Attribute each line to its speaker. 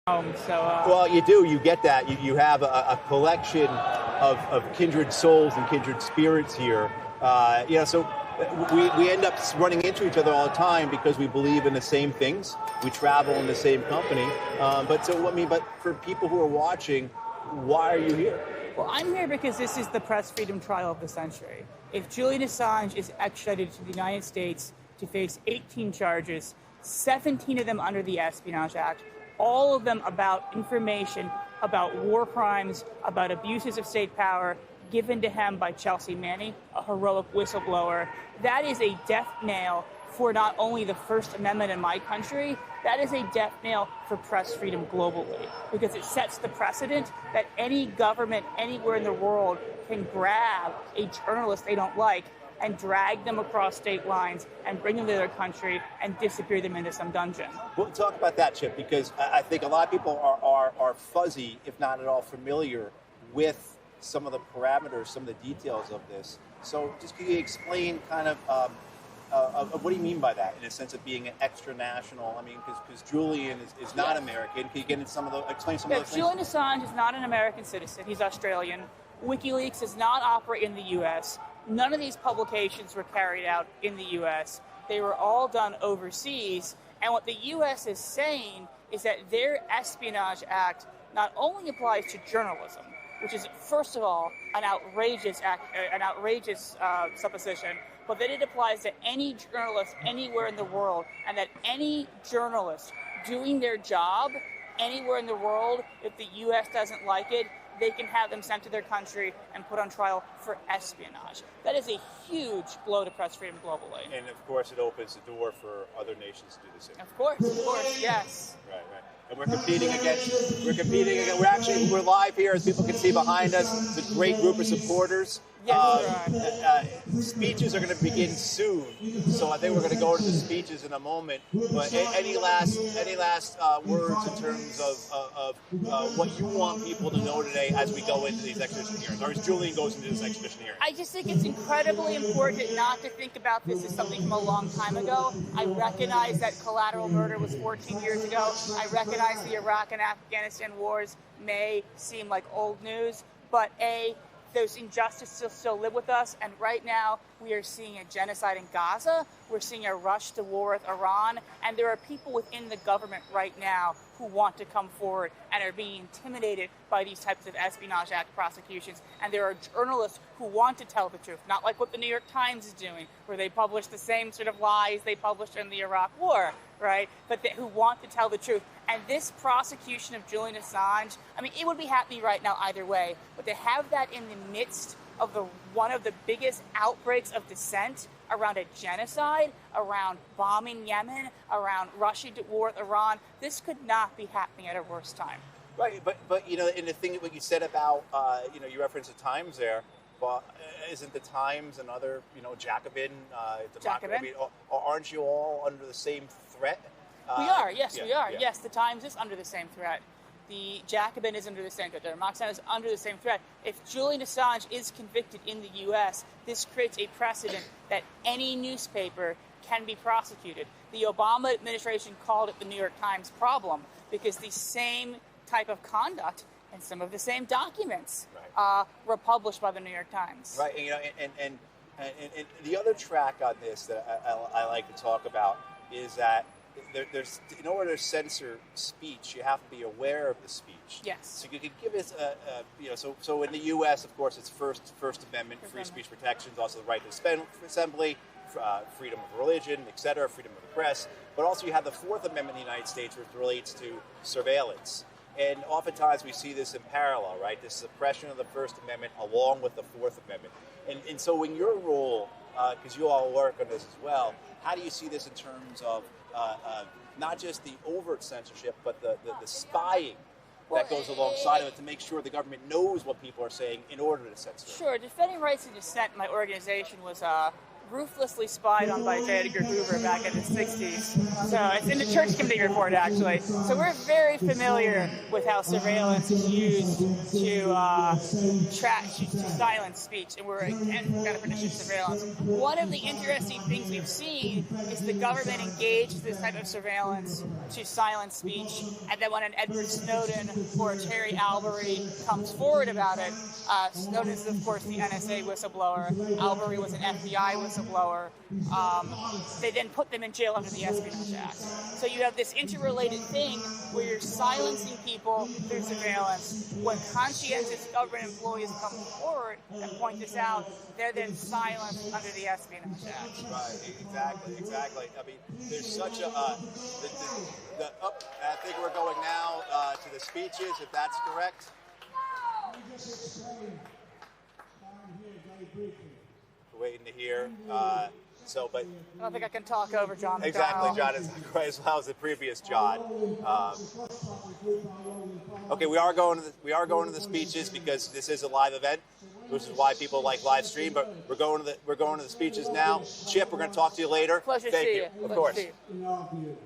Speaker 1: Well, you do. You get that. You have a collection of kindred souls and kindred spirits here. So we end up running into each other all the time because we believe in the same things. We travel in the same company. But for people who are watching, why are you here?
Speaker 2: Well, I'm here because this is the press freedom trial of the century. If Julian Assange is extradited to the United States to face 18 charges, 17 of them under the Espionage Act, all of them about information about war crimes, about abuses of state power given to him by Chelsea Manning, a heroic whistleblower. That is a death knell for not only the First Amendment in my country, that is a death knell for press freedom globally, because it sets the precedent that any government anywhere in the world can grab a journalist they don't like and drag them across state lines and bring them to their country and disappear them into some dungeon.
Speaker 1: We'll talk about that, Chip, because I think a lot of people are fuzzy, if not at all familiar, with some of the parameters, some of the details of this. So just can you explain kind of what do you mean by that, in a sense of being an extra-national? I mean, because Julian is not American. Can you get into explain some of those things?
Speaker 2: Julian Assange is not an American citizen. He's Australian. WikiLeaks does not operate in the U.S. None of these publications were carried out in the U.S. They were all done overseas. And what the U.S. is saying is that their Espionage Act not only applies to journalism, which is, first of all, an outrageous supposition, but that it applies to any journalist anywhere in the world, and that any journalist doing their job anywhere in the world, if the U.S. doesn't like it, they can have them sent to their country and put on trial for espionage. That is a huge blow to press freedom globally.
Speaker 1: And of course, it opens the door for other nations to do the same.
Speaker 2: Of course, yes.
Speaker 1: Right. And we're competing against. We're live here, as people can see behind us. It's a great group of supporters. Speeches are going to begin soon, so I think we're going to go to the speeches in a moment. But any last words in terms of what you want people to know today as we go into these extradition hearings, or as Julian goes into this extradition hearing?
Speaker 2: I just think it's incredibly important not to think about this as something from a long time ago. I recognize that collateral murder was 14 years ago. I recognize the Iraq and Afghanistan wars may seem like old news, but those injustices still live with us, and right now we are seeing a genocide in Gaza. We're seeing a rush to war with Iran, and there are people within the government right now who want to come forward and are being intimidated by these types of Espionage Act prosecutions. And there are journalists who want to tell the truth, not like what the New York Times is doing, where they publish the same sort of lies they published in the Iraq War, right? But who want to tell the truth. And this prosecution of Julian Assange, I mean, it would be happening right now either way, but to have that in the midst of one of the biggest outbreaks of dissent around a genocide, around bombing Yemen, around rushing to war with Iran, this could not be happening at a worse time.
Speaker 1: Right, but in the thing what you said about, you referenced the Times there, but isn't the Times and other, Jacobin,
Speaker 2: Jacobin?
Speaker 1: I mean, aren't you all under the same threat?
Speaker 2: We are, yes, we are.
Speaker 1: Yeah.
Speaker 2: Yes, the Times is under the same threat. The Jacobin is under the same threat. The Moxon is under the same threat. If Julian Assange is convicted in the U.S., this creates a precedent that any newspaper can be prosecuted. The Obama administration called it the New York Times problem because the same type of conduct and some of the same documents were published by the New York Times.
Speaker 1: Right, and the other track on this that I like to talk about is that there's in order to censor speech, you have to be aware of the speech.
Speaker 2: Yes.
Speaker 1: So you could give us so in the U.S., of course, it's First Amendment, free speech protections, also the right to assembly, freedom of religion, etc., freedom of the press. But also you have the Fourth Amendment in the United States, which relates to surveillance. And oftentimes we see this in parallel, right? The suppression of the First Amendment along with the Fourth Amendment. And so in your role, because you all work on this as well, how do you see this in terms of not just the overt censorship, but the spying that goes alongside of it to make sure the government knows what people are saying in order to censor it?
Speaker 2: Sure. Defending Rights and Dissent, my organization, was ruthlessly spied on by J. Edgar Hoover back in the 60s. So it's in the Church Committee report, actually. So we're very familiar with how surveillance is used to silence speech, and we're against definition of surveillance. One of the interesting things we've seen is the government engaged this type of surveillance to silence speech, and then when an Edward Snowden or Terry Albury comes forward about it, Snowden is, of course, the NSA whistleblower. Albury was an FBI whistleblower. They then put them in jail under the Espionage Act. So you have this interrelated thing where you're silencing people through surveillance. When conscientious government employees come forward and point this out, they're then silenced under the Espionage Act.
Speaker 1: Right, exactly. I mean, there's such a... I think we're going now to the speeches, if that's correct. We're waiting to hear. But
Speaker 2: I don't think I can talk over John.
Speaker 1: Exactly, John. It's not quite as well as the previous John. Okay, we are going to the speeches because this is a live event, which is why people like live stream. But we're going to the speeches now. Chip, we're going to talk to you later.
Speaker 2: Pleasure to
Speaker 1: Thank
Speaker 2: see
Speaker 1: you.
Speaker 2: you.
Speaker 1: Of course.